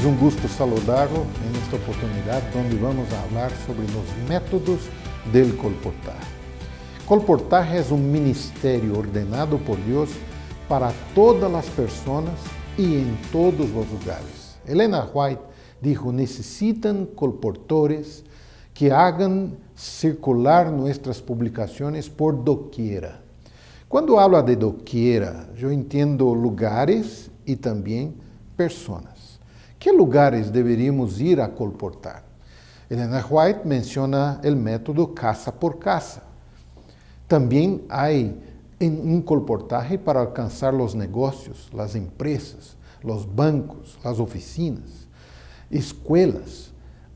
um gusto saludarlo en esta oportunidad donde vamos a hablar sobre los métodos del colportaje. Colportaje es un ministerio ordenado por Dios para todas las personas y en todos los lugares. Elena White dijo, necesitan colportores que hagan circular nuestras publicaciones por doquiera. Cuando habla de doquiera, yo entiendo lugares y también personas. ¿Qué lugares deberíamos ir a colportar? Elena White menciona el método casa por casa. También hay un colportaje para alcanzar los negocios, las empresas, los bancos, las oficinas, escuelas,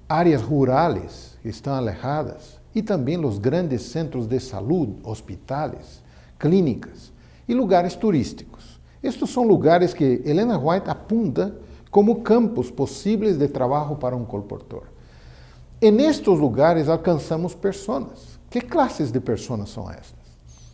áreas rurales que están alejadas y también los grandes centros de salud, hospitales, clínicas y lugares turísticos. Estos son lugares que Elena White apunta como campos posibles de trabajo para un colportor. En estos lugares alcanzamos personas. ¿Qué clases de personas son estas?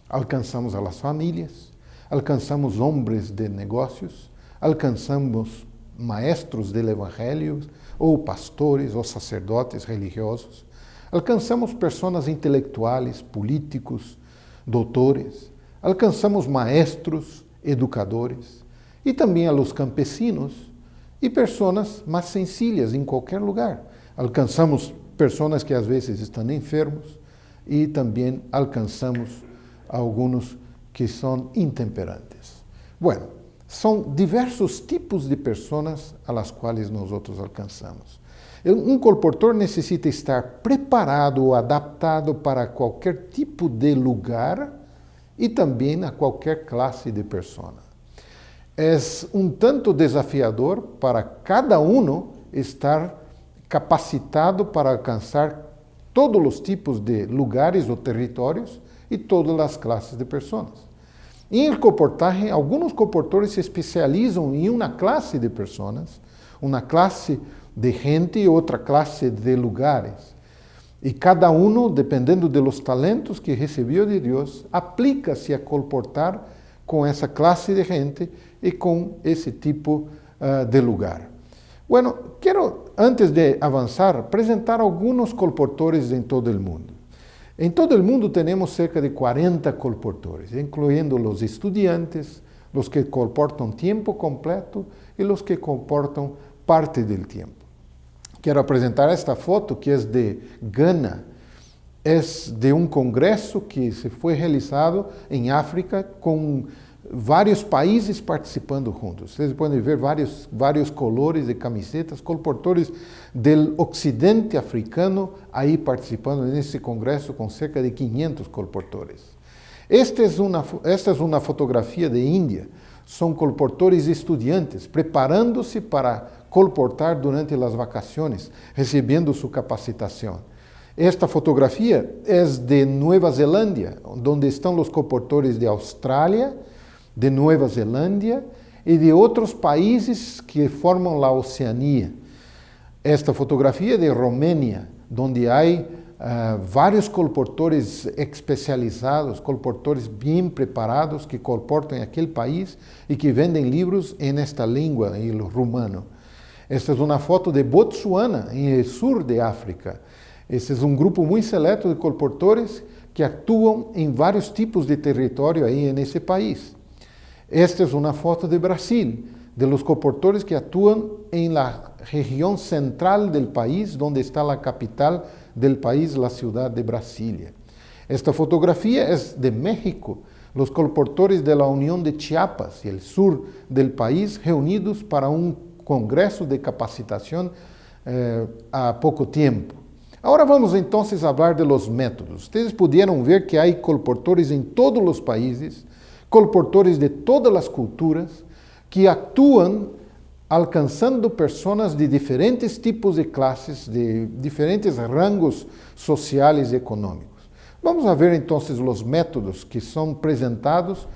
Alcanzamos a las familias, alcanzamos hombres de negocios, alcanzamos maestros del evangelio, ou pastores, ou sacerdotes religiosos, alcançamos pessoas intelectuais, políticos, doutores, alcançamos maestros, educadores, e também a los campesinos e pessoas mais sencillas em qualquer lugar. Alcançamos pessoas que às vezes estão enfermos e também alcançamos alguns que são intemperantes. Bueno, são diversos tipos de pessoas a las quais nós alcançamos. Um colportor necessita estar preparado ou adaptado para qualquer tipo de lugar e também a qualquer classe de pessoa. É um tanto desafiador para cada estar capacitado para alcançar todos os tipos de lugares ou territórios e todas as classes de pessoas. Em el colportaje, alguns colportores se especializam em uma classe de pessoas, uma classe de gente e outra classe de lugares. E cada dependendo de los talentos que recebeu de Deus, aplica-se a colportar com essa classe de gente e com esse tipo de lugar. Bueno, quero, antes de avançar, apresentar alguns colportores em todo o mundo. Em todo o mundo temos cerca de 40 colportores, incluindo os estudiantes, os que colportam tempo completo e os que colportam parte do tempo. Quero apresentar esta foto que é de Ghana. É de um congresso que se foi realizado em África com vários países participando juntos. Vocês podem ver vários colores de camisetas, colportores do ocidente africano aí participando nesse congresso com cerca de 500 colportores. Esta é uma fotografia de Índia. São colportores estudiantes preparando-se para colportar durante as vacações, recebendo sua capacitação. Esta fotografia é de Nova Zelândia, onde estão os colportores de Austrália, de Nova Zelândia e de outros países que formam a Oceania. Esta fotografia é de Romênia, onde há vários colportores especializados, colportores bem preparados que colportam em aquele país e que vendem livros em esta língua, em rumano. Esta é uma foto de Botsuana, em sul de África. Este é um grupo muito seleto de colportores que atuam em vários tipos de território aí nesse país. Esta é uma foto de Brasil, de los colportores que atuam em la região central do país, onde está a capital do país, a cidade de Brasília. Esta fotografia é de México, os colportores da União de Chiapas e o sur do país reunidos para um congresso de capacitação há pouco tempo. Agora vamos então falar de los métodos. Vocês puderam ver que há colportores em todos os países, colportores de todas as culturas, que atuam alcançando pessoas de diferentes tipos de classes, de diferentes rangos sociais e econômicos. Vamos ver então os métodos que são apresentados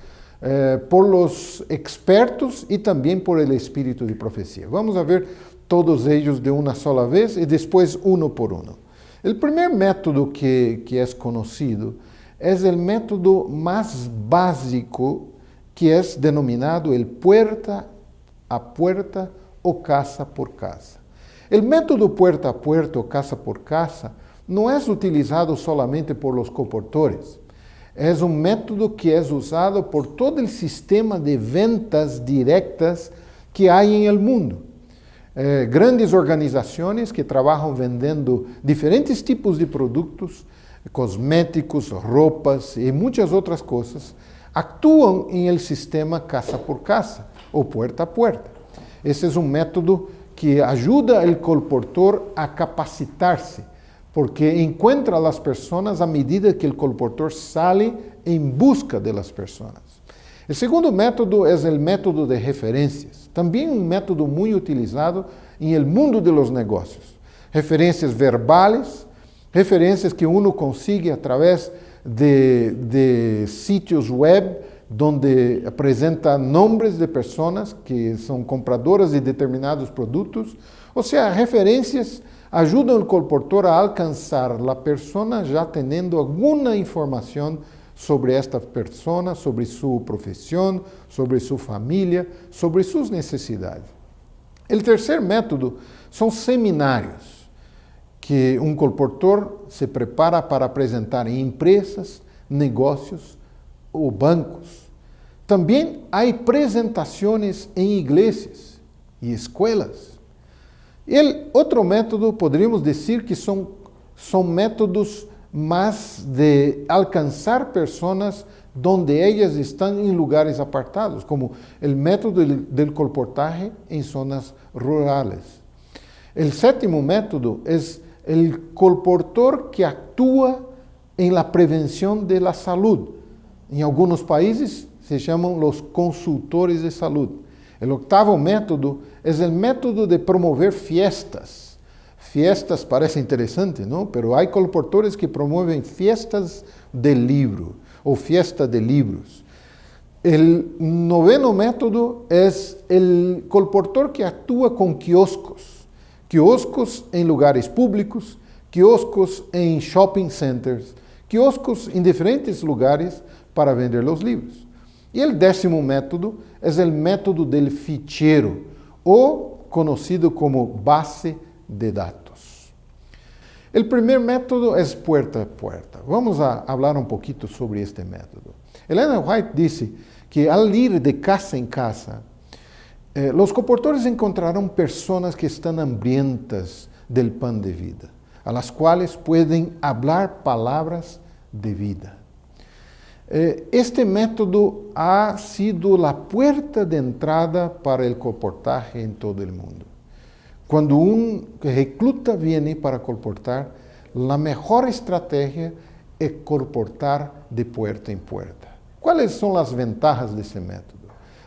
por los expertos e também por el espírito de profecia. Vamos ver todos eles de uma sola vez e depois um por um. O primeiro método que é conhecido é o método mais básico que é denominado el puerta a puerta o casa por casa. El método puerta a puerta o casa por casa no es utilizado solamente por los colportores. Es un método que es usado por todo el sistema de ventas directas que hay en el mundo. Grandes organizaciones que trabajan vendiendo diferentes tipos de productos, cosméticos, ropas y muchas otras cosas, actúan en el sistema casa por casa o puerta a puerta. Ese es un método que ayuda al colportor a capacitarse, porque encuentra a las personas a medida que el colportor sale en busca de las personas. El segundo método es el método de referencias, también un método muy utilizado en el mundo de los negocios. Referencias verbales, referencias que uno consigue a través de sitios web donde presenta nombres de personas que son compradoras de determinados productos. O sea, referencias ayudan al colportor a alcanzar la persona ya teniendo alguna información sobre esta persona, sobre su profesión, sobre su familia, sobre sus necesidades. El tercer método son seminarios, que un colportor se prepara para presentar en empresas, negocios o bancos. También hay presentaciones en iglesias y escuelas. El otro método, podríamos decir que son métodos más de alcanzar personas donde ellas están en lugares apartados, como el método del colportaje en zonas rurales. El séptimo método es el colportor que actúa en la prevención de la salud. En algunos países se llaman los consultores de salud. El octavo método es el método de promover fiestas. Fiestas parece interesante, ¿no? Pero hay colportores que promueven fiestas del libro o fiesta de libros. El noveno método es el colportor que actúa con quioscos. Quioscos en lugares públicos, quioscos en shopping centers, quioscos en diferentes lugares para vender los libros. Y el décimo método es el método del fichero, o conocido como base de datos. El primer método es puerta a puerta. Vamos a hablar un poquito sobre este método. Ellen White dice que al ir de casa en casa, los colportores encontrarán personas que están hambrientas del pan de vida, a las cuales pueden hablar palabras de vida. Este método ha sido la puerta de entrada para el colportaje en todo el mundo. Cuando un recluta viene para colportar, la mejor estrategia es colportar de puerta en puerta. ¿Cuáles son las ventajas de ese método?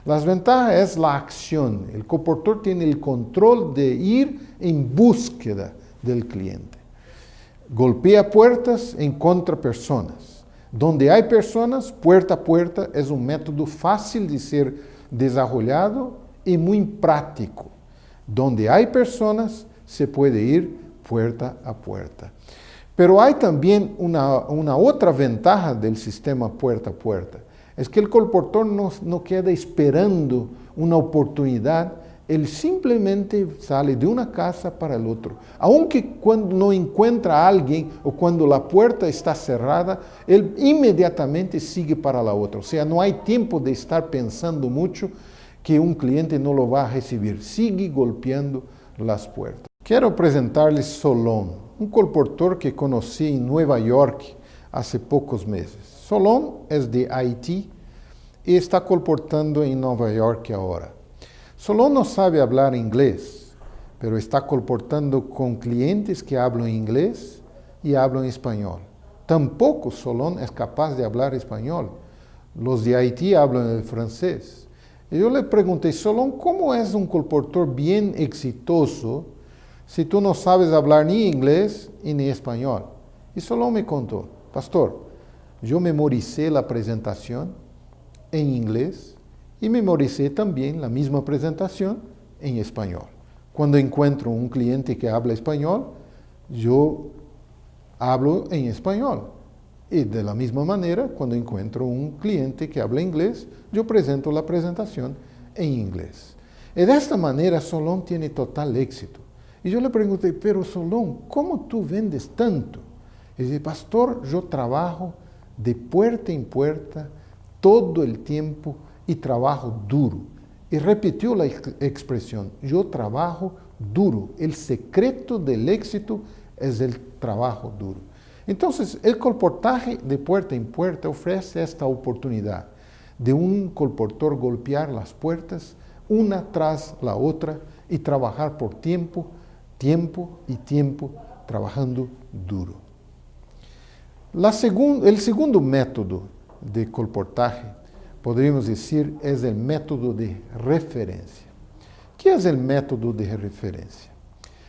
Las ventajas es la acción. El colportor tiene el control de ir en búsqueda del cliente. Golpea puertas, encuentra personas. Donde hay personas, puerta a puerta es un método fácil de ser desarrollado y muy práctico. Donde hay personas, se puede ir puerta a puerta. Pero hay también una otra ventaja del sistema puerta a puerta. Es que el colportor no queda esperando una oportunidad, él simplemente sale de una casa para el otro. Aunque cuando no encuentra a alguien o cuando la puerta está cerrada, él inmediatamente sigue para la otra. O sea, no hay tiempo de estar pensando mucho que un cliente no lo va a recibir. Sigue golpeando las puertas. Quiero presentarles Solón, un colportor que conocí en Nueva York hace pocos meses. Solón es de Haití y está colportando en Nueva York ahora. Solón no sabe hablar inglés, pero está colportando con clientes que hablan inglés y hablan español. Tampoco Solón es capaz de hablar español. Los de Haití hablan el francés. Y yo le pregunté, Solón, ¿cómo es un colportor bien exitoso si tú no sabes hablar ni inglés ni español? Y Solón me contó, pastor, yo memoricé la presentación en inglés y memoricé también la misma presentación en español. Cuando encuentro un cliente que habla español, yo hablo en español. Y de la misma manera, cuando encuentro un cliente que habla inglés, yo presento la presentación en inglés. E desta maneira, Solón tem total éxito. E eu lhe perguntei, pero Solón, como tu vendes tanto? Ele disse, pastor, eu trabalho de puerta em puerta todo o tempo e trabalho duro. E repetiu a expressão, eu trabalho duro. O secreto do éxito é o trabalho duro. Então, o colportaje de puerta em puerta oferece esta oportunidade de colportor golpear as puertas uma tras la outra e trabalhar por tempo e tempo, trabalhando duro. O segundo método de colportaje, poderíamos dizer, é o método de referência. O que é o método de referência?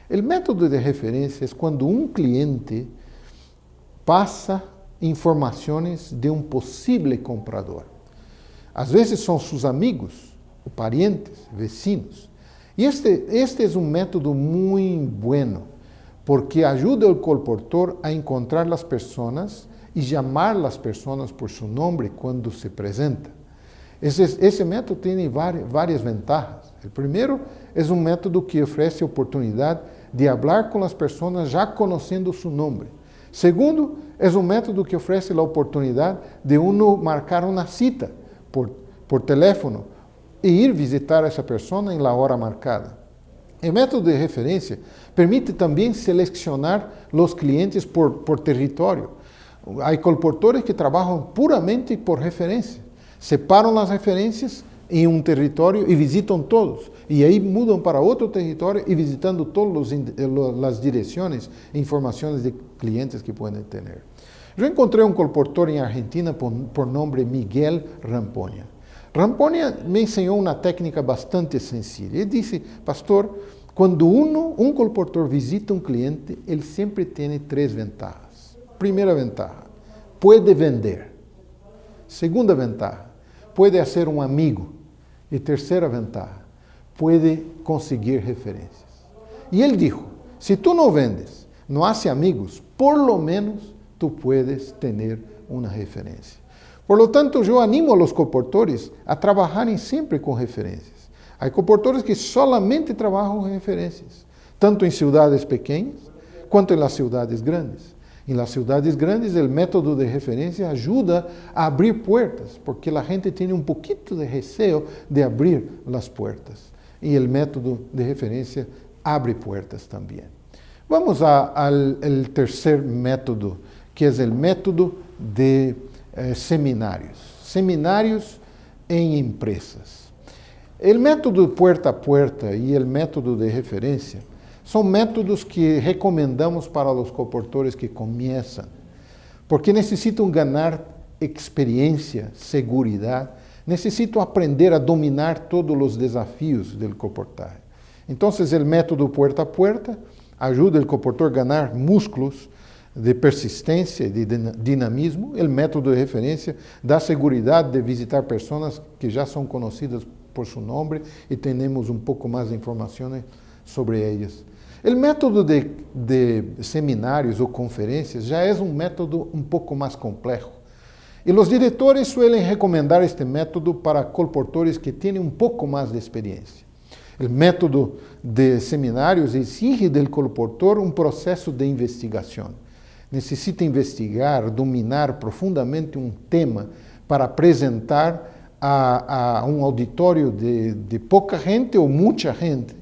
O método de referência é quando cliente passa informações de possível comprador. Às vezes são seus amigos, parientes, vecinos. E este é método muito bueno, porque ajuda o colportor a encontrar as pessoas e chamar as pessoas por seu nome quando se apresenta. Esse método tem várias vantagens. O primeiro é método que oferece a oportunidade de falar com as pessoas já conhecendo seu nome. Segundo, é método que oferece a oportunidade de marcar uma cita por telefone e ir visitar essa pessoa em la hora marcada. O método de referência permite também selecionar os clientes por território. Há colportores que trabalham puramente por referência. Separam as referências em território e visitam todos. E aí mudam para outro território e visitando todas as direções e informações de clientes que podem ter. Eu encontrei colportor em Argentina por nome Miguel Rampoña. Rampoña me ensinou uma técnica bastante sencilla. Ele disse, pastor, quando colportor visita cliente, ele sempre tem 3 vantagens. Primeira ventaja, pode vender. Segunda ventaja, pode ser amigo. E terceira ventaja, pode conseguir referências. E ele disse, se tu não vendes, não haces amigos, por lo menos tu puedes ter uma referência. Por lo tanto, eu animo a los colportores a trabalharem sempre com referências. Há colportores que solamente trabalham com referências, tanto em cidades pequenas quanto em las cidades grandes. Em las cidades grandes, o método de referência ajuda a abrir puertas, porque a gente tem pouquinho de receio de abrir as portas. E o método de referência abre puertas também. Vamos ao terceiro método, que é o método de seminários em empresas. O método puerta a puerta e o método de referência são métodos que recomendamos para os colportores que começam, porque necessitam ganhar experiência, segurança, necessitam aprender a dominar todos os desafios do colportaje. Então, o método puerta a puerta ajuda o colportor a ganhar músculos de persistência e de dinamismo. O método de referência dá segurança de visitar pessoas que já são conhecidas por seu nome e temos pouco mais de informações sobre elas. O método de seminários ou conferências já é método pouco mais complexo. E os diretores suelen recomendar este método para colportores que têm pouco mais de experiência. O método de seminários exige do colportor processo de investigação. Necessita investigar, dominar profundamente tema para apresentar a auditório de pouca gente ou muita gente.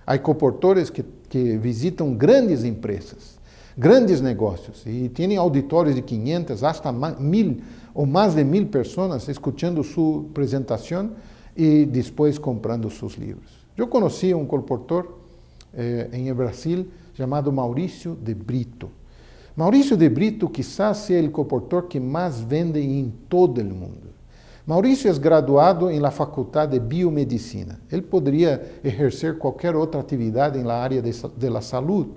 Há colportores que visitam grandes empresas, grandes negócios, e têm auditórios de 500 hasta 1000 ou mais de 1000 pessoas escutando sua apresentação e depois comprando seus livros. Eu conheci colportor em Brasil chamado Maurício de Brito. Maurício de Brito quizás seja o colportor que mais vende em todo o mundo. Maurício é graduado em la Faculdade de Biomedicina. Ele poderia exercer qualquer outra atividade em la área de la saúde.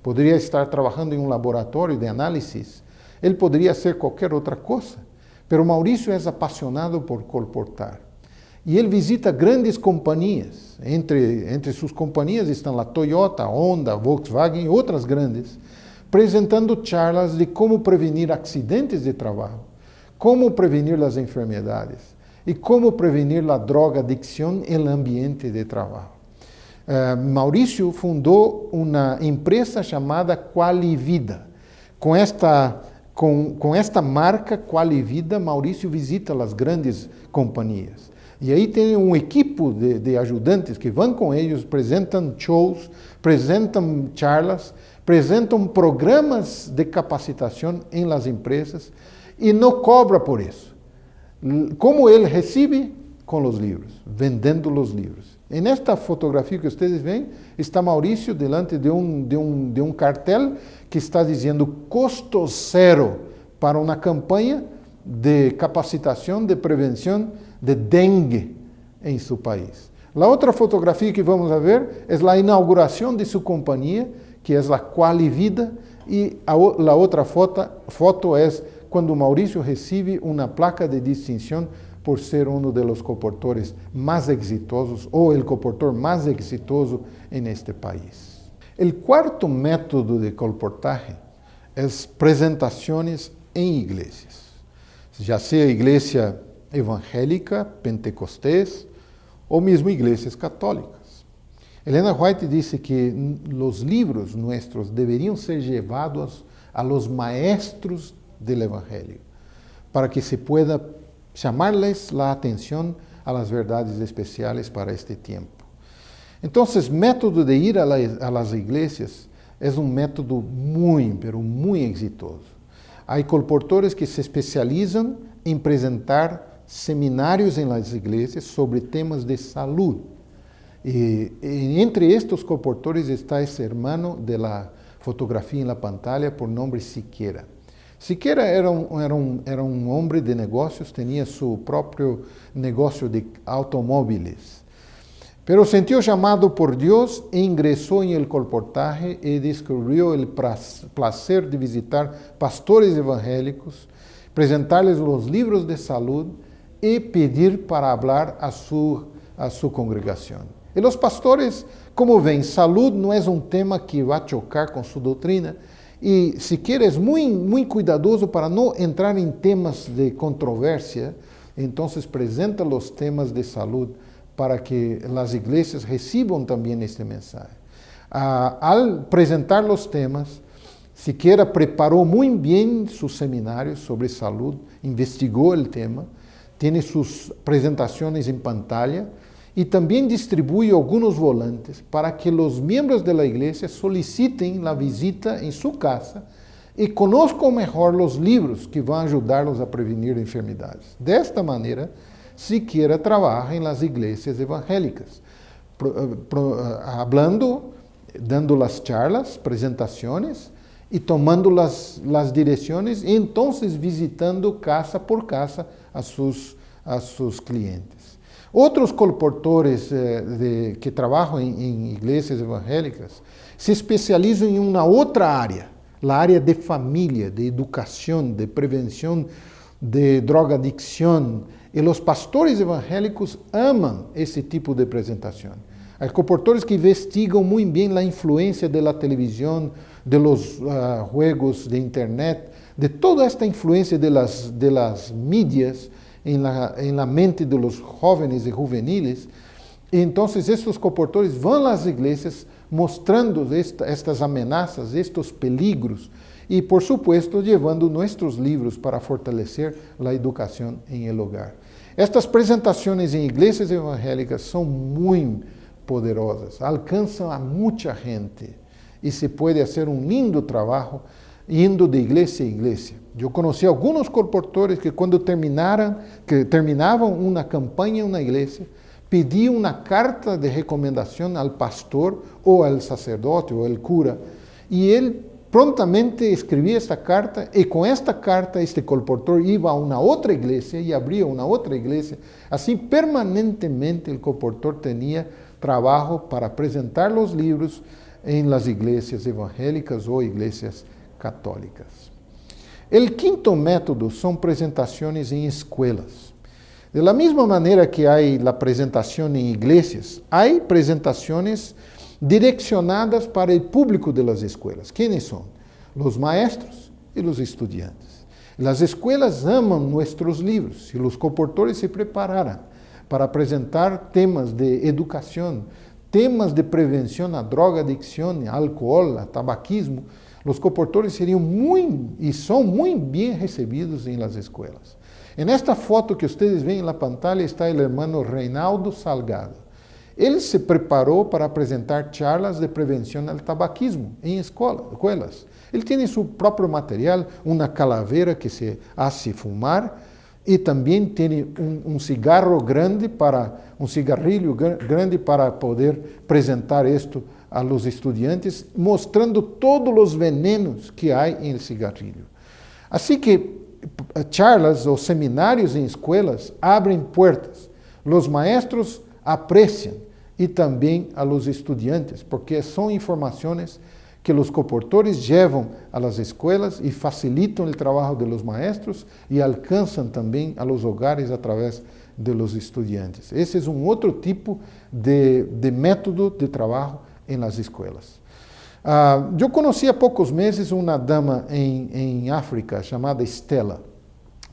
Poderia estar trabalhando em laboratório de análises. Ele poderia ser qualquer outra coisa. Mas Maurício é apaixonado por colportar. E ele visita grandes companhias. Entre suas companhias estão a Toyota, Honda, Volkswagen e outras grandes, apresentando charlas de como prevenir acidentes de trabalho, como prevenir as enfermidades e como prevenir a drogadicção no ambiente de trabalho. Maurício fundou uma empresa chamada Qualivida. Com esta marca Qualivida, Maurício visita as grandes companhias. E aí tem um equipe de ajudantes que vão com eles, apresentam shows, apresentam charlas, apresentam programas de capacitação em las empresas e não cobra por isso. Como ele recebe? Com os livros, vendendo os livros. E nesta fotografia que vocês veem, está Maurício diante de um cartel que está dizendo custo zero para uma campanha de capacitação, de prevenção de dengue em seu país. A outra fotografia que vamos ver é a inauguração de sua companhia, que é a Qualivida, e a outra foto é quando Maurício recebe uma placa de distinção por ser um dos colportores mais exitosos ou o colportor mais exitoso em este país. O quarto método de colportagem é apresentações em igrejas, já seja igreja evangélica, pentecostés ou mesmo igrejas católicas. Helena White disse que os livros nossos deveriam ser levados a los maestros del evangelio, para que se pueda chamarles la atención a las verdades especiales para este tiempo. Entonces, método de ir a las iglesias es un método pero muy exitoso. Hay colportores que se especializan en presentar seminarios en las iglesias sobre temas de salud. Y entre estos colportores está ese hermano de la fotografía en la pantalla por nombre Siqueira. Siqueira era um homem de negócios, tinha seu próprio negócio de automóveis. Pero sentiu chamado por Deus e ingressou em el colportaje e descobriu o placer de visitar pastores evangélicos, apresentar-lhes os livros de saúde e pedir para falar a sua congregação. E os pastores, como ven, saúde não é um tema que vai chocar com sua doutrina, e Siqueira é muito cuidadoso para não entrar em temas de controvérsia, então apresenta os temas de saúde para que as igrejas recebam também este mensagem. Al apresentar os temas, Siqueira preparou muito bem seus seminários sobre saúde, investigou o tema, tem suas apresentações em pantalla e também distribui alguns volantes para que os membros da igreja solicitem a visita em sua casa e conozcam melhor os livros que vão ajudá-los a prevenir enfermidades. Desta maneira, Siqueira trabalha em las igrejas evangélicas, hablando, dando las charlas, apresentações e tomando las direções e então visitando casa por casa a seus clientes. Outros colportores que trabalham em igrejas evangélicas se especializam em uma outra área, a área de família, de educação, de prevenção de drogadicção. E os pastores evangélicos amam esse tipo de apresentação. Há colportores que investigam muito bem a influência da televisão, de los juegos de internet, de toda esta influência de las mídias en la mente de los jóvenes y juveniles. Y entonces estos colportores van a las iglesias mostrando estas amenazas, estos peligros y por supuesto llevando nuestros libros para fortalecer la educación en el hogar. Estas presentaciones en iglesias evangélicas son muy poderosas, alcanzan a mucha gente y se puede hacer un lindo trabajo indo de igreja em igreja. Eu conheci alguns colportores que quando terminavam uma campanha em uma igreja, pediam uma carta de recomendação ao pastor ou ao sacerdote ou ao cura, e ele prontamente escrevia esta carta, e com esta carta este colportor ia a uma outra igreja e abria uma outra igreja. Assim, permanentemente o colportor tinha trabalho para apresentar os livros em las igrejas evangélicas ou igrejas católicas. O quinto método são apresentações em escolas. De la mesma maneira que há a apresentação em igrejas, há apresentações direcionadas para o público das escolas. Quem são? Os maestros e os estudiantes. Las escuelas aman nuestros libros. Si los colportores se prepararan para apresentar temas de educación, temas de prevención a droga, adicción, a álcool, a tabaquismo, los colportores seriam e são muito bem recebidos em las escolas. En esta foto que ustedes ven en la pantalla está el hermano Reinaldo Salgado. Ele se preparou para apresentar charlas de prevenção ao tabaquismo em escolas. Ele tem seu próprio material, uma calavera que se hace fumar, e também tem um cigarrilho grande para poder apresentar isto a los estudiantes, mostrando todos os venenos que há em cigarrilho. Assim que charlas ou seminários em escolas abrem portas. Os maestros apreciam e também a los estudiantes, porque são informações que os colportores levam a las escolas e facilitam o trabalho de los maestros e alcançam também a los hogares através de los estudiantes. Esse é um outro tipo de método de trabalho em las escolas. Eu conheci há poucos meses uma dama em África chamada Estela.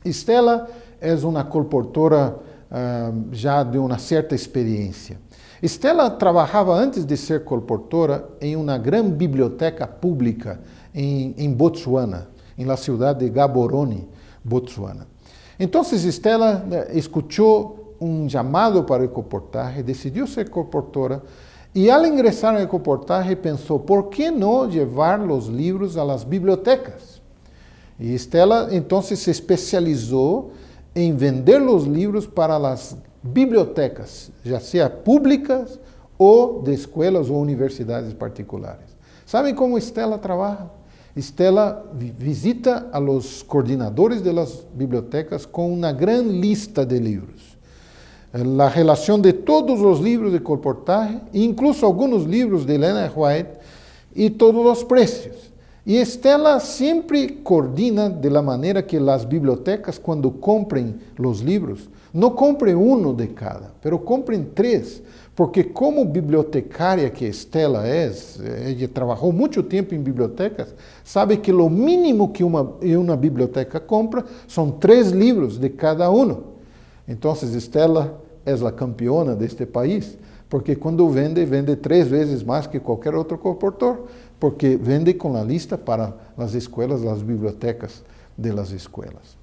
Estela é uma colportora já de uma certa experiência. Estela trabalhava antes de ser colportora em uma grande biblioteca pública em Botsuana, em la cidade de Gaborone, Botsuana. Então, Estela escutou um chamado para o colportaje, decidiu ser colportora e, ao ingressar no colportaje, pensou, por que não levar os livros a las bibliotecas? E Estela, então, se especializou em vender os livros para as bibliotecas, já seja públicas ou de escolas ou universidades particulares. Sabem como Estela trabalha? Estela visita a los coordenadores de las bibliotecas com uma grande lista de livros. A relação de todos os livros de colportaje, incluso alguns livros de Ellen White, e todos os preços. E Estela sempre coordina de la maneira que as bibliotecas, quando comprem os livros, não comprem um de cada, pero comprem 3, porque como bibliotecária que Estela é, ela trabalhou muito tempo em bibliotecas, sabe que o mínimo que uma biblioteca compra são 3 livros de cada um. Então, Estela é a campeona deste país, porque quando vende 3 vezes mais que qualquer outro colportor, porque vende com a lista para as escolas, as bibliotecas de las escolas.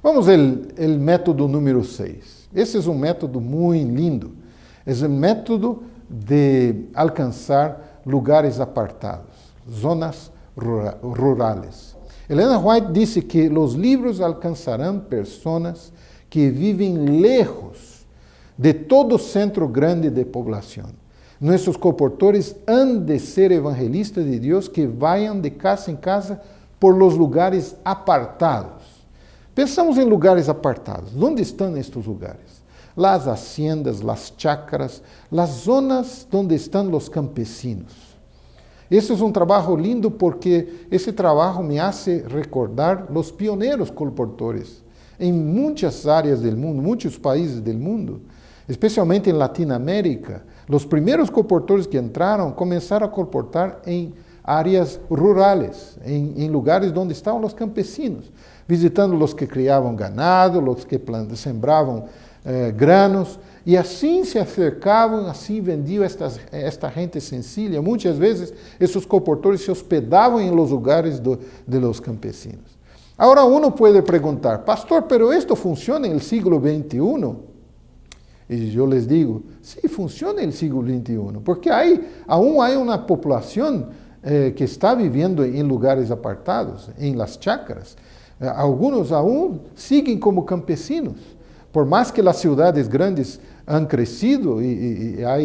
Vamos ao método número 6. Esse é um método muito lindo. É um método de alcançar lugares apartados, zonas rurales. Ellen White disse que os livros alcançarão pessoas que vivem lejos de todo centro grande de poblação. Nossos colportores han de ser evangelistas de Deus que vayan de casa em casa por los lugares apartados. Pensamos em lugares apartados. Onde estão estes lugares? Las haciendas, las chácaras, las zonas onde estão os campesinos. Esse é um trabalho lindo porque esse trabalho me hace recordar os pioneiros colportores em muitas áreas do mundo, muitos países do mundo, especialmente em Latinoamérica. Os primeiros colportores que entraram começaram a colportar em áreas rurales, em lugares onde estavam os campesinos, visitando os que criavam ganado, os que sembravam granos, e assim se acercavam, assim vendiam esta gente sencilla. Muitas vezes, esses colportores se hospedavam em los lugares de los campesinos. Agora, uno pode perguntar, pastor, pero esto funciona no século XXI? E eu les digo, sim, funciona no século XXI, porque aún há uma população que está vivendo em lugares apartados, em las chácaras. Alguns aún seguem como campesinos, por mais que as cidades grandes han crescido e há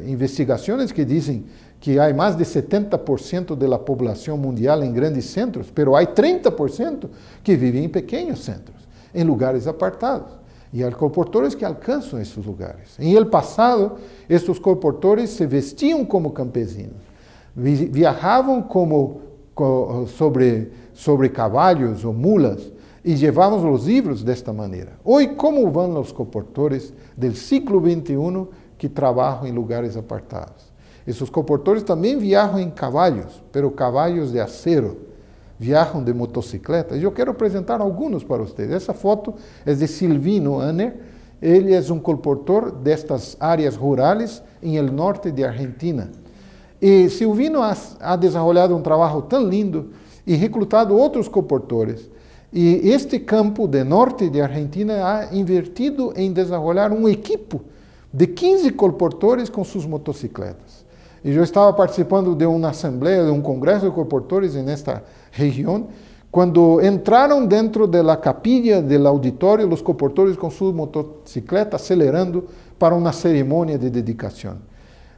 investigações que dizem que há mais de 70% da população mundial em grandes centros, pero há 30% que vivem em pequenos centros, em lugares apartados. E há colportores que alcançam esses lugares. Em el passado, estes colportores se vestiam como campesinos, viajavam sobre cavalos ou mulas e levavam os livros desta maneira. Hoje, como vão os colportores do século XXI que trabalham em lugares apartados? Esses colportores também viajam em cavalos, pero cavalos de acero, viajam de motocicleta. Eu quero apresentar alguns para vocês. Essa foto é de Silvino Anner. Ele é um colportor destas áreas rurais em el norte de Argentina. E Silvino ha desenvolvido um trabalho tão lindo e recrutado outros colportores. E este campo de norte de Argentina ha invertido em desenvolver um equipo de 15 colportores com suas motocicletas. E eu estava participando de uma assembleia, de um congresso de colportores nesta região, quando entraram dentro da capilla do auditório, os colportores com sua motocicleta acelerando para uma cerimônia de dedicação.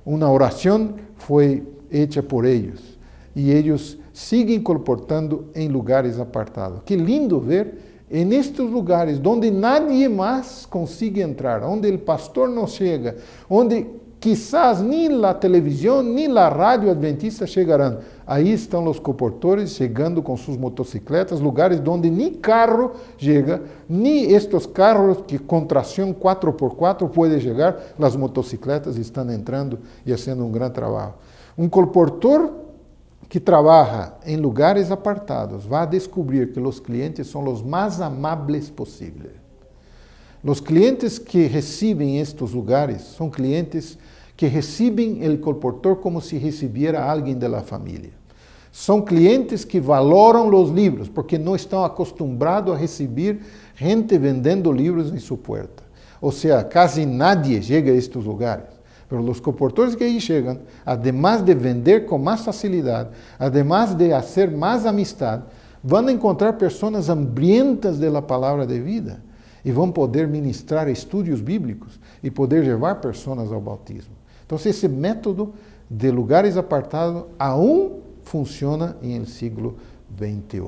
Uma oração foi hecha por eles e eles seguem colportando em lugares apartados. Que lindo ver nestes lugares onde nadie mais consegue entrar, onde o pastor não chega, onde quizás nem a televisão, nem a rádio adventista chegarão. Aí estão os colportores chegando com suas motocicletas, lugares onde nem carro chega, nem estes carros que com tração 4x4 podem chegar, as motocicletas estão entrando e fazendo um grande trabalho. Um colportor que trabalha em lugares apartados vai descobrir que os clientes são os mais amáveis possíveis. Os clientes que recebem estes lugares são clientes que recebem o colportor como se recebiera alguém da família. São clientes que valoram os livros, porque não estão acostumados a receber gente vendendo livros em sua porta. Ou seja, quase nadie chega a estes lugares. Mas os colportores que aí chegam, además de vender com mais facilidade, además de fazer mais amistade, vão encontrar pessoas hambrientas da palavra de vida e vão poder ministrar estudos bíblicos e poder levar pessoas ao bautismo. Então, esse método de lugares apartados aún funciona em século XXI.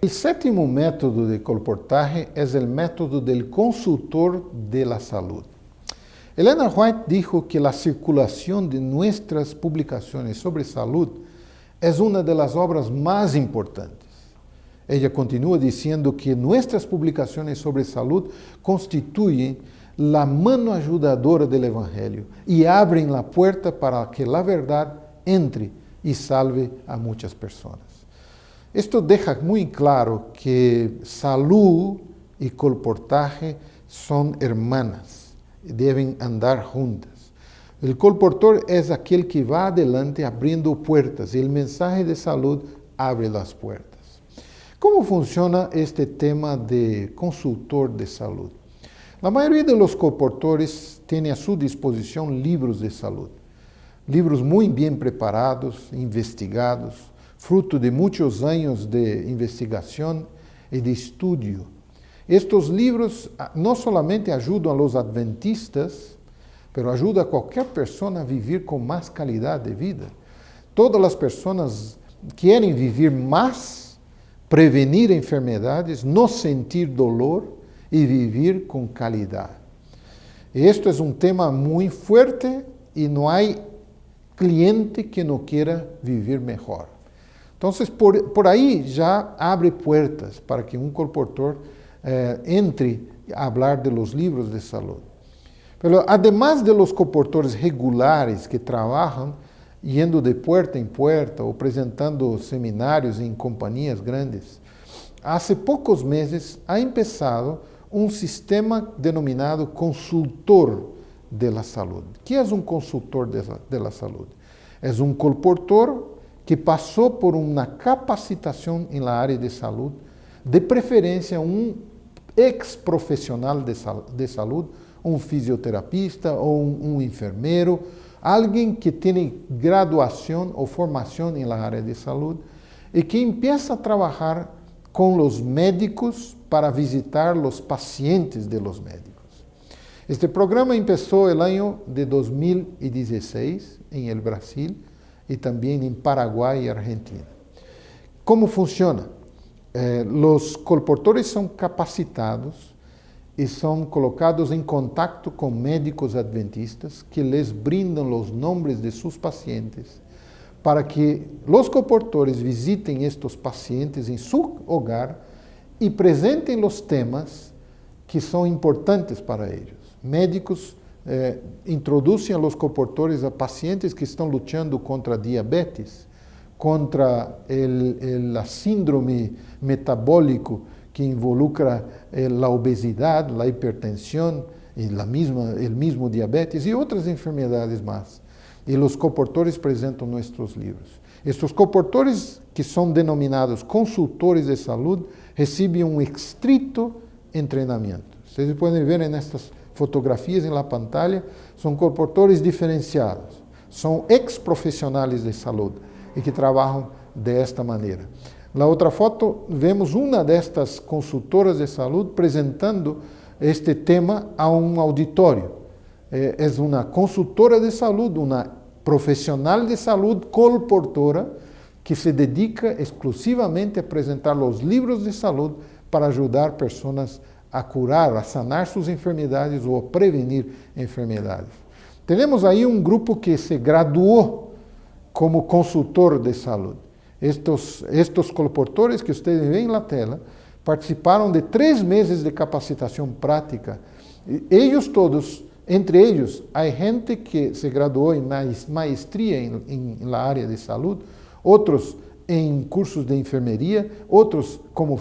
O sétimo método de colportaje é o método do consultor de la salud. Elena White dijo que la circulación de nuestras publicaciones sobre salud es una de las obras más importantes. Ella continúa diciendo que nuestras publicaciones sobre salud constituyen la mano ayudadora del Evangelio y abren la puerta para que la verdad entre y salve a muchas personas. Esto deja muy claro que salud y colportaje son hermanas. Devem andar juntas. O colportor é aquele que vai adelante abrindo portas e o mensagem de saúde abre as portas. Como funciona este tema de consultor de saúde? A maioria dos colportores tem à sua disposição livros de saúde. Livros muito bem preparados, investigados, fruto de muitos anos de investigação e de estudo. Estes livros não somente ajudam a los adventistas, mas ajudam a qualquer pessoa a viver com mais qualidade de vida. Todas as pessoas querem viver mais, prevenir enfermidades, não sentir dolor e viver com qualidade. Este é um tema muito forte e não há cliente que não queira viver melhor. Então, por aí já abre portas para que um colportor entre a falar de los livros de saúde. Pero, además de los colportores regulares que trabalham indo de porta em porta ou apresentando seminários em companhias grandes, há poucos meses ha começado um sistema denominado consultor de la saúde. O que é um consultor de la saúde? É um colportor que passou por uma capacitação em la área de saúde, de preferência ex-profissional de saúde, um fisioterapista ou um enfermeiro, alguém que tem graduação ou formação na área de saúde e que empieza a trabalhar com os médicos para visitar os pacientes de los médicos. Este programa começou no ano de 2016 em el Brasil e também em Paraguai e Argentina. Como funciona? Os colportores são capacitados e são colocados em contato com médicos adventistas que les brindam os nomes de seus pacientes para que os colportores visitem estes pacientes em seu hogar e apresentem os temas que são importantes para eles. Médicos introduzem a los colportores a pacientes que estão lutando contra a diabetes, contra la síndrome metabólico que involucra la obesidad, la hipertensión, y el mismo diabetes y otras enfermedades más. Y los colportores presentan nuestros libros. Estos colportores, que son denominados consultores de salud, reciben un estricto entrenamiento. Ustedes pueden ver en estas fotografías en la pantalla, son colportores diferenciados, son ex profesionales de salud y que trabajan de esta manera. Na outra foto, vemos uma destas consultoras de saúde apresentando este tema a um auditório. É uma consultora de saúde, uma profissional de saúde colportora que se dedica exclusivamente a apresentar os livros de saúde para ajudar pessoas a curar, a sanar suas enfermidades ou a prevenir enfermidades. Temos aí um grupo que se graduou como consultor de saúde. Estos colportores que ustedes ven na tela participaram de 3 meses de capacitação prática. Eles todos, entre eles, há gente que se graduou em maestria na área de saúde, outros em cursos de enfermeria, outros como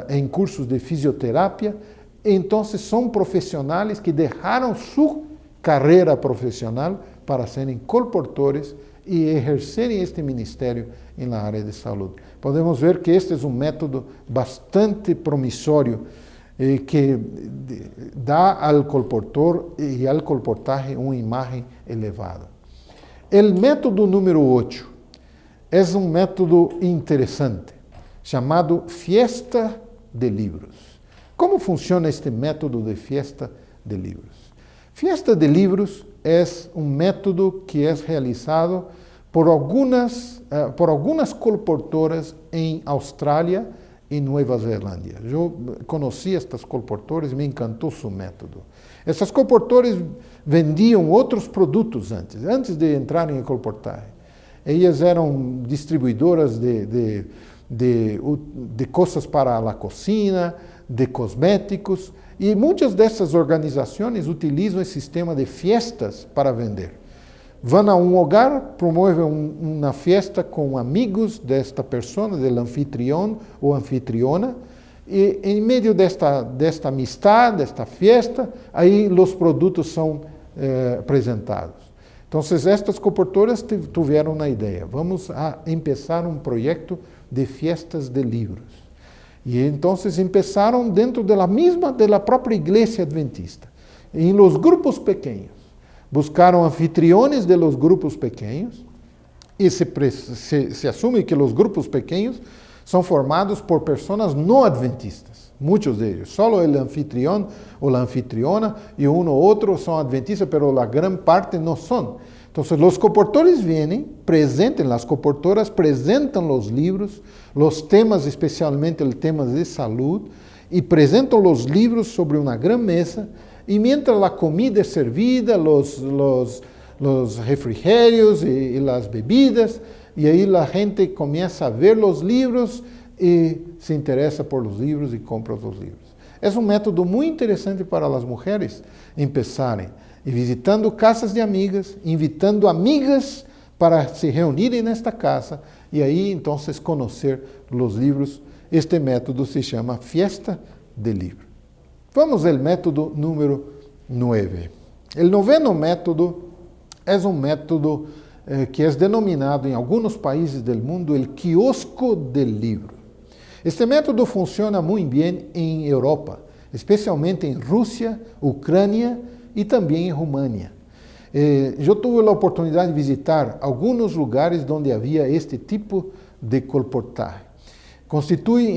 em cursos de fisioterapia. Então, são profissionais que deixaram sua carreira profissional para serem colportores e exercerem este ministério na área de saúde. Podemos ver que este é um método bastante promissório que dá ao colportor e ao colportaje uma imagem elevada. O método número 8 é um método interessante, chamado Fiesta de Livros. Como funciona este método de Fiesta de Livros? Fiesta de Livros é um método que é realizado por algumas colportoras em Austrália e Nova Zelândia. Eu conheci estas colportoras e me encantou seu método. Essas colportoras vendiam outros produtos antes de entrarem em colportagem. Elas eram distribuidoras de coisas para a cozinha, de cosméticos, e muitas dessas organizações utilizam esse sistema de fiestas para vender. Vão a um hogar, promovem uma festa com amigos desta pessoa, do anfitrião ou anfitriona, e em meio desta amistade, desta festa, aí os produtos são apresentados. Então, estas colportoras tiveram uma ideia, vamos a começar um projeto de fiestas de livros. E então começaram dentro da própria igreja adventista, em los grupos pequenos. Buscaram anfitriones de los grupos pequenos e se assume que os grupos pequenos são formados por pessoas não adventistas, muitos deles. Só o anfitrião ou a anfitriona e um ou outro são adventistas, mas a grande parte não são. Então, os colportores vêm, as colportoras apresentam os livros, os temas, especialmente os temas de saúde, e apresentam os livros sobre uma grande mesa, e mientras a comida é servida, os refrigérios e as bebidas, e aí a gente começa a ver os livros e se interessa por os livros e compra os livros. É um método muito interessante para as mulheres começarem, e visitando casas de amigas, invitando amigas para se reunirem nesta casa, e aí então conhecer os livros. Este método se chama Fiesta de Livro. Vamos ao método número 9. O 9º método é um método que é denominado em alguns países do mundo o quiosco del livro. Este método funciona muito bem em Europa, especialmente em Rússia, Ucrânia e também em România. Eu tive a oportunidade de visitar alguns lugares onde havia este tipo de colportagem. Constitui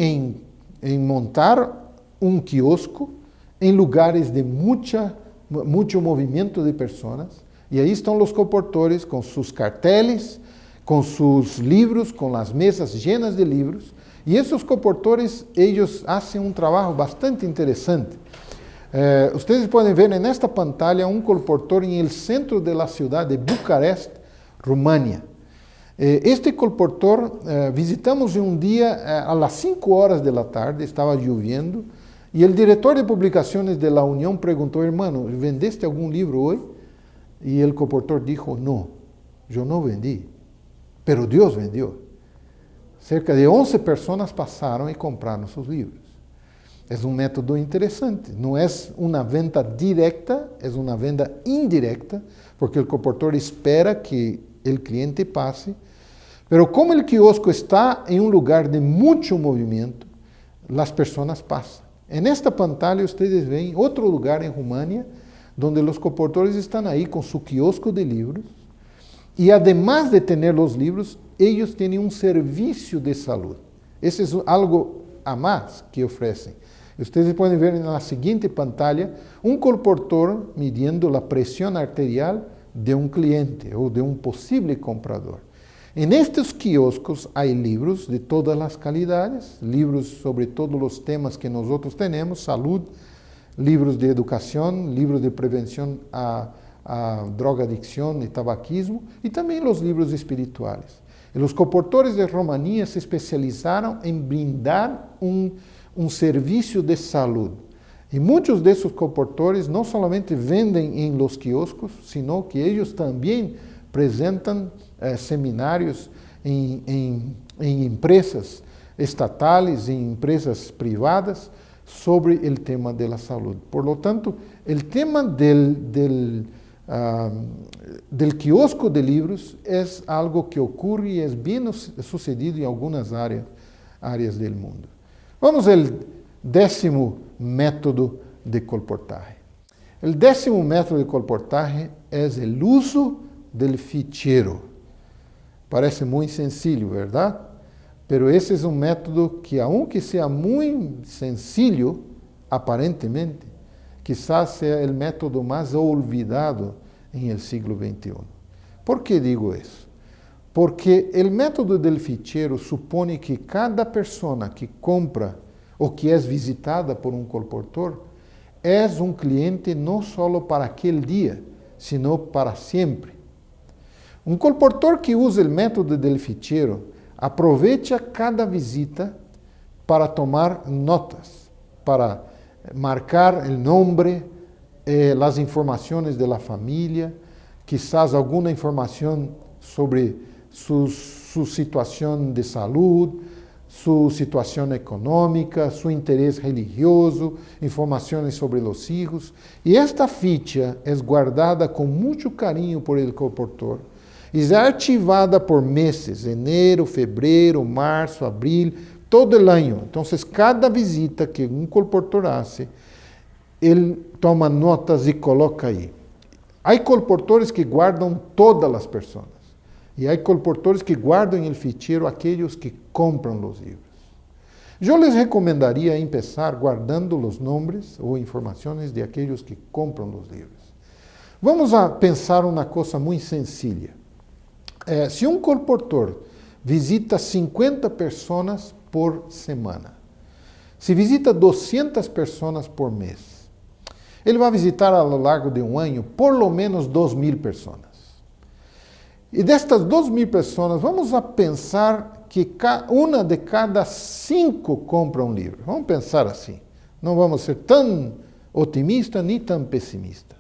em montar um quiosco em lugares de muito movimento de pessoas, e aí estão os colportores com seus carteles, com seus livros, com as mesas llenas de livros, e esses colportores, eles fazem um trabalho bastante interessante. Ustedes podem ver nesta pantalla um colportor em el centro da cidade de Bucarest, România. Este colportor visitamos um dia às 5 horas da tarde, estava chovendo, e o diretor de publicações da União perguntou: hermano, ¿vendeste algum livro hoje? E o colportor disse: não, eu não vendi, pero Dios vendió. Cerca de 11 pessoas passaram e compraram seus livros. É um método interessante. Não é uma venda direta, é uma venda indirecta, porque o colportor espera que o cliente passe. Pero como o quiosco está em um lugar de muito movimento, as pessoas passam. Nesta pantalla ustedes veem outro lugar em Rumânia, onde os colportores estão aí com seu quiosco de livros. E además de ter os livros, eles têm um serviço de saúde. Esse é algo a mais que oferecem. Vocês podem ver na seguinte pantalla um colportor midindo a pressão arterial de um cliente ou de um possível comprador. Nestes quioscos há livros de todas as qualidades, livros sobre todos os temas que nós temos, saúde, livros de educação, livros de prevenção a drogadicção e tabaquismo, e também os livros espirituais. E os colportores de Romania se especializaram em brindar um serviço de saúde. E muitos desses colportores não somente vendem em los quioscos, sino que eles também apresentam seminários em empresas estatais, em empresas privadas, sobre o tema da saúde. Por lo tanto, o tema del quiosco de livros é algo que ocorre e é bem sucedido em algumas áreas do mundo. Vamos ao 10º método de colportaje. O 10º método de colportaje é o uso del fichero. Parece muito sencillo, ¿verdad? Pero esse é um método que, aunque seja muito sencillo, aparentemente, quizás seja o método mais olvidado em el siglo XXI. ¿Por que digo isso? Porque o método del fichero supõe que cada pessoa que compra ou que é visitada por um colportor é um cliente não só para aquele dia, sino para sempre. Um colportor que usa o método del fichero aproveita cada visita para tomar notas, para marcar o nome, as informações da família, quizás alguma informação sobre sua situação de saúde, sua situação econômica, seu interesse religioso, informações sobre os filhos. E esta ficha é guardada com muito carinho por el colportor e é ativada por meses, enero, fevereiro, março, abril, todo o ano. Então, cada visita que um colportor hace, ele toma notas e coloca aí. Há colportores que guardam todas as pessoas. E há colportores que guardam em ficheiro aqueles que compram os livros. Eu les recomendaria começar guardando os nomes ou informações de aqueles que compram os livros. Vamos a pensar uma coisa muito sencilla. Se um colportor visita 50 pessoas por semana, se visita 200 pessoas por mês, ele vai visitar ao longo de um ano por lo menos 2.000 pessoas. E destas 2.000 pessoas, vamos a pensar que uma de cada 5 compra um livro. Vamos pensar assim. Não vamos ser tão otimistas nem tão pessimistas.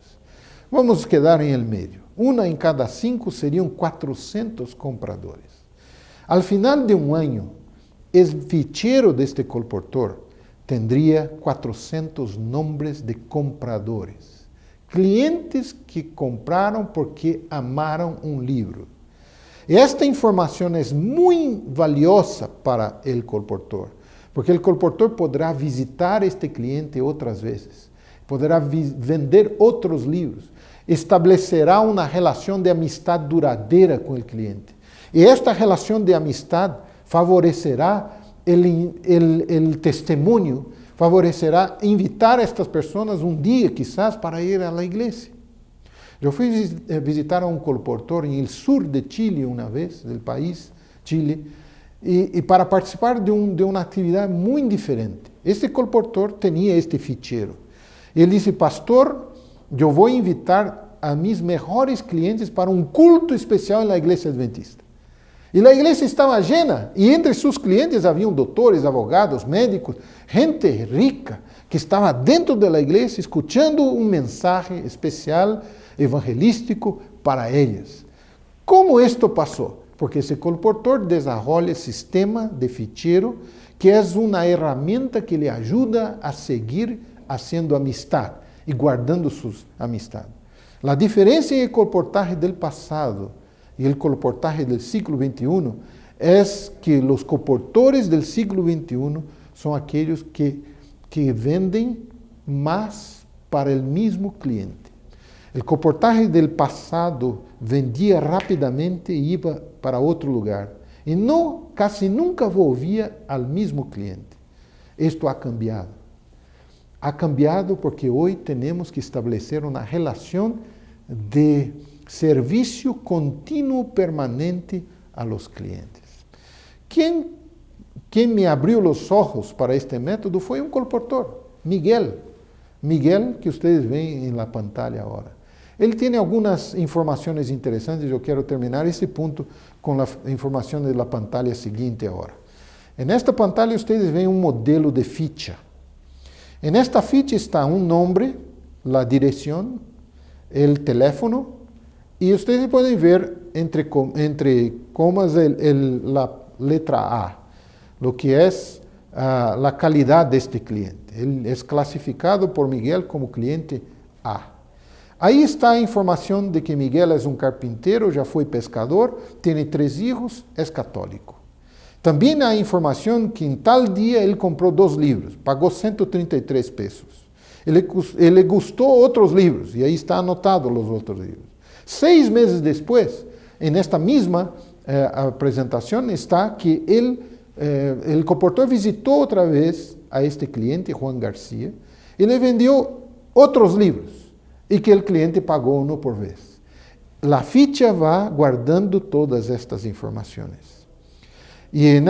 Vamos quedar em el meio. Uma em cada 5 seriam 400 compradores. Al final de um ano, o ficheiro deste colportor tendría 400 nomes de compradores. Clientes que compraram porque amaram um livro. E esta informação é muito valiosa para o colportor, porque o colportor poderá visitar este cliente outras vezes, poderá vender outros livros, estabelecerá uma relação de amistade duradeira com o cliente. E esta relação de amistade favorecerá o testemunho, favorecerá invitar estas pessoas um dia, quizás, para ir à igreja. Eu fui visitar a um colportor em el sur de Chile uma vez, do país, Chile, e para participar de uma atividade muito diferente. Este colportor tinha este ficheiro. Ele disse: pastor, eu vou invitar a mis melhores clientes para um culto especial na igreja adventista. E a igreja estava llena, e entre seus clientes haviam doutores, advogados, médicos, gente rica que estava dentro da igreja escutando um mensagem especial, evangelístico para eles. Como isto passou? porque esse colportor desenvolve sistema de ficheiro, que é uma ferramenta que lhe ajuda a seguir fazendo amistade e guardando suas amistades. A diferença entre o colportaje do passado e o colportaje do século XXI é que os colportores do século XXI são aqueles que vendem mais para o mesmo cliente. O colportaje do passado vendia rapidamente e ia para outro lugar. E casi nunca volvia ao mesmo cliente. Isto ha cambiado. Ha cambiado porque hoje temos que estabelecer uma relação de serviço contínuo permanente a los clientes. Quem me abriu os olhos para este método foi um colportor, Miguel. Miguel, que vocês veem na pantalla agora. Ele tem algumas informações interessantes. Eu quero terminar esse ponto com a informação da pantalla seguinte agora. Nesta pantalla vocês veem um modelo de ficha. Nesta ficha está um nome, a direção, o telefone, e vocês podem ver entre comas a letra A, o que é a qualidade deste cliente. Ele é classificado por Miguel como cliente A. Aí está a informação de que Miguel é um carpinteiro, já foi pescador, tem 3 filhos, é católico. Também há informação que em tal dia ele comprou 2 livros, pagou 133 pesos. Ele gostou outros livros, e aí está anotado os outros livros. 6 meses depois, nesta mesma apresentação, está que o comportor visitou outra vez a este cliente, Juan Garcia, e lhe vendeu outros livros, e que o cliente pagou um por vez. A ficha vai guardando todas estas informações. E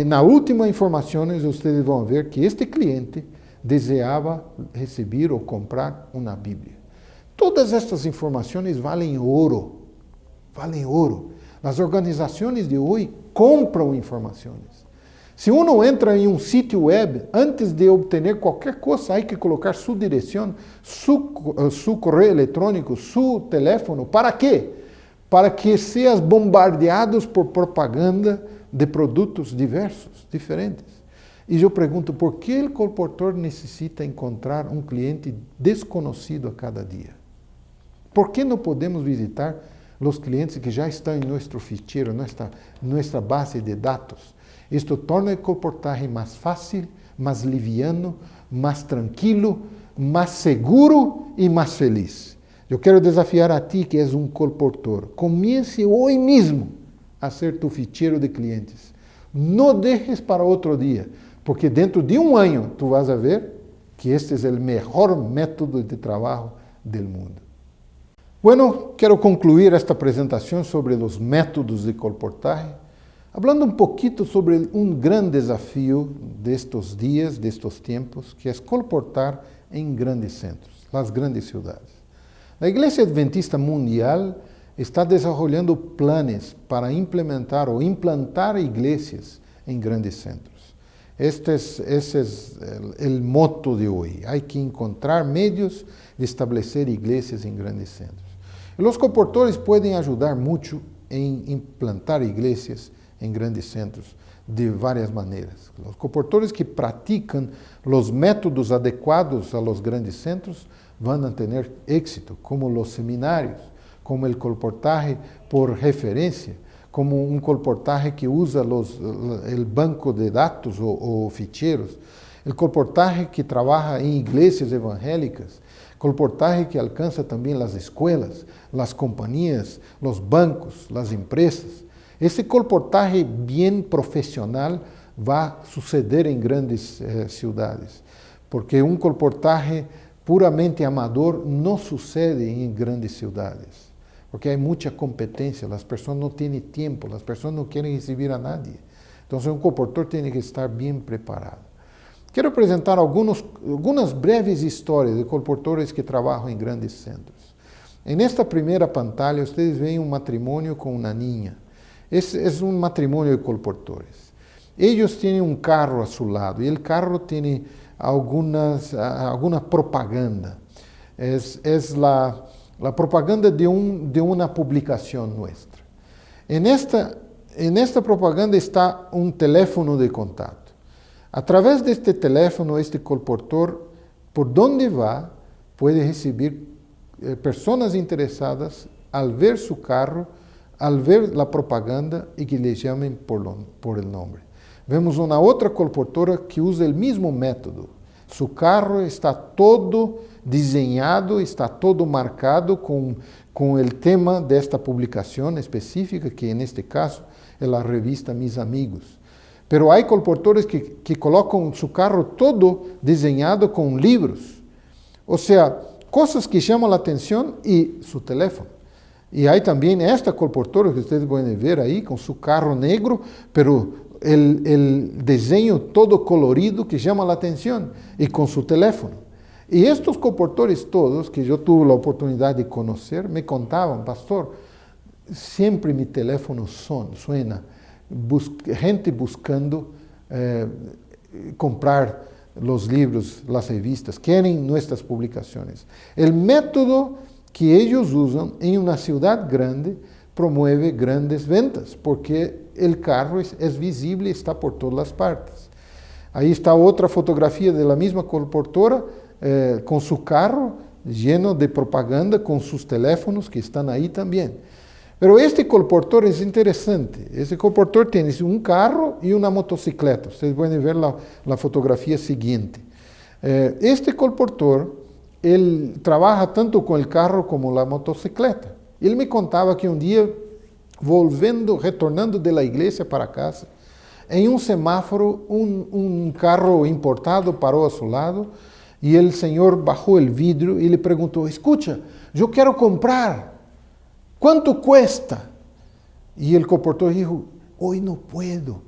na última informação, vocês vão ver que este cliente desejava receber ou comprar uma Bíblia. Todas estas informações valem ouro. Valem ouro. As organizações de hoje compram informações. Se uno entra em um sítio web, antes de obter qualquer coisa, há que colocar sua direção, seu correio eletrônico, seu telefone. ¿Para quê? Para que seas bombardeados por propaganda de produtos diversos, diferentes. E eu pergunto, por que o colportor necessita encontrar um cliente desconhecido a cada dia? Por que não podemos visitar os clientes que já estão em nosso ficheiro, nossa base de dados? Isto torna o colportaje mais fácil, mais liviano, mais tranquilo, mais seguro e mais feliz. Eu quero desafiar a ti que és um colportor. Comece hoje mesmo a ser tu ficheiro de clientes. Não deixes para outro dia, porque dentro de um ano tu vas a ver que este é o melhor método de trabalho do mundo. Bueno, quero concluir esta apresentação sobre os métodos de colportaje, falando um pouquinho sobre um grande desafio destes dias, destes tempos, que é colportar em grandes centros, nas grandes cidades. A Igreja Adventista Mundial está desenvolvendo planos para implementar ou implantar igrejas em grandes centros. Esse é o moto de hoje. Há que encontrar meios de estabelecer igrejas em grandes centros. E os colportores podem ajudar muito em implantar igrejas em grandes centros de várias maneiras. Os colportores que praticam os métodos adequados a los grandes centros vão a ter êxito, como os seminários, como o colportaje por referência, como um colportaje que usa o banco de dados ou ficheiros, o colportaje que trabalha em igrejas evangélicas, colportaje que alcança também as escolas, as companhias, os bancos, as empresas. Esse colportaje bem profissional vai suceder em grandes cidades, porque um colportaje puramente amador não sucede em grandes cidades, porque há muita competência, as pessoas não têm tempo, as pessoas não querem receber a nadie. Então, um colportor tem que estar bem preparado. Quero apresentar algumas breves histórias de colportores que trabalham em grandes centros. Nesta primeira pantalla, vocês veem um matrimônio com uma niña. Esse é um matrimônio de colportores. Eles têm um carro a seu lado e o carro tem alguma propaganda. É a propaganda de uma publicação nossa. nesta propaganda está um teléfono de contato. Através deste teléfono, este colportor, por donde vá, pode receber pessoas interessadas al ver su carro, al ver la propaganda e que lhe chamem por el nome. Vemos uma outra colportora que usa o mesmo método. Su carro está todo desenhado, está todo marcado com o tema desta publicação específica, que neste caso é a revista Mis Amigos. Pero há colportores que colocam su carro todo desenhado com livros. Ou seja, coisas que chamam a atenção e su teléfono. E há também esta colportora que vocês podem ver aí, com su carro negro, pero o desenho todo colorido que chama a atenção, e com su teléfono. E estes colportores todos, que eu tive a oportunidade de conhecer, me contavam, pastor, sempre meu teléfono suena, gente buscando comprar os livros, as revistas, querem nossas publicações. O método que eles usam em uma cidade grande promove grandes ventas, porque o carro é visível e está por todas as partes. Aí está outra fotografia da mesma colportora, com seu carro lleno de propaganda, com seus teléfonos que estão aí também. Pero este colportor é interessante. Esse colportor tem um carro e uma motocicleta. Vocês podem ver a fotografia seguinte. Este colportor, ele trabalha tanto com o carro como a motocicleta. Ele me contava que um dia, retornando da igreja para casa, em um semáforo, um carro importado parou a seu lado e o senhor baixou o vidro e lhe perguntou: escucha, eu quero comprar. ¿Cuánto cuesta? Y el colportor dijo: hoy no puedo,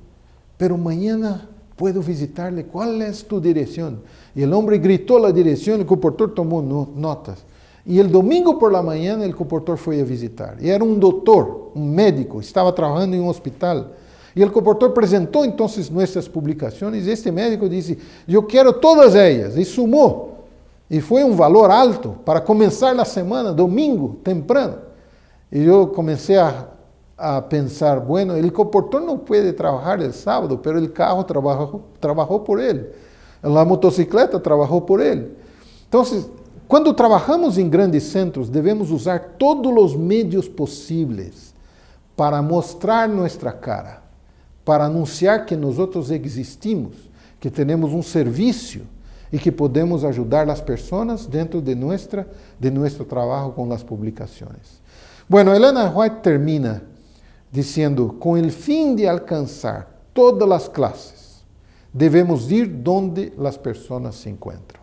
pero mañana puedo visitarle. ¿Cuál es tu dirección? Y el hombre gritó la dirección, el colportor tomó notas. Y el domingo por la mañana el colportor fue a visitar. Y era un doctor, un médico, estaba trabajando en un hospital. Y el colportor presentó entonces nuestras publicaciones y este médico dice: yo quiero todas ellas. Y sumó. Y fue un valor alto para comenzar la semana, domingo, temprano. E eu comecei a pensar, bueno, o colportor não pode trabalhar el sábado, pero o carro trabalhou por ele. A motocicleta trabalhou por ele. Então, quando trabalhamos em grandes centros, devemos usar todos os meios possíveis para mostrar nossa cara, para anunciar que nós existimos, que temos um serviço e que podemos ajudar as pessoas dentro de nosso trabalho com as publicações. Bueno, Elena White termina dizendo: com o fim de alcançar todas as classes, devemos ir onde as pessoas se encontram.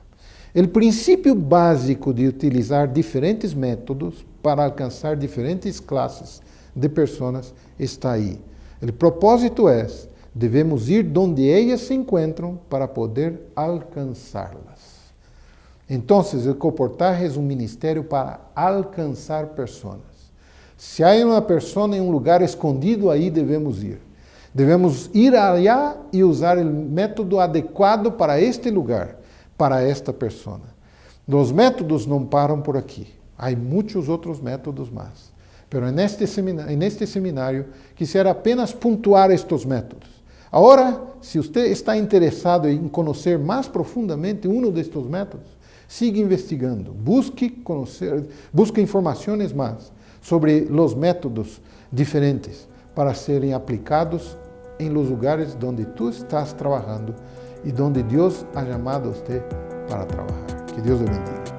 O princípio básico de utilizar diferentes métodos para alcançar diferentes classes de pessoas está aí. O propósito é: devemos ir onde elas se encontram para poder alcançá-las. Então, o colportaje é um ministério para alcançar pessoas. Se há uma pessoa em um lugar escondido, aí devemos ir. Devemos ir allá e usar o método adequado para este lugar, para esta pessoa. Os métodos não param por aqui. Há muitos outros métodos mais. Mas neste seminário, quisiera apenas pontuar estes métodos. Agora, se você está interessado em conhecer mais profundamente um destes métodos, siga investigando, busque informações mais sobre os métodos diferentes para serem aplicados em los lugares onde tu estás trabalhando e onde Deus ha chamado a você para trabalhar. Que Deus te bendiga.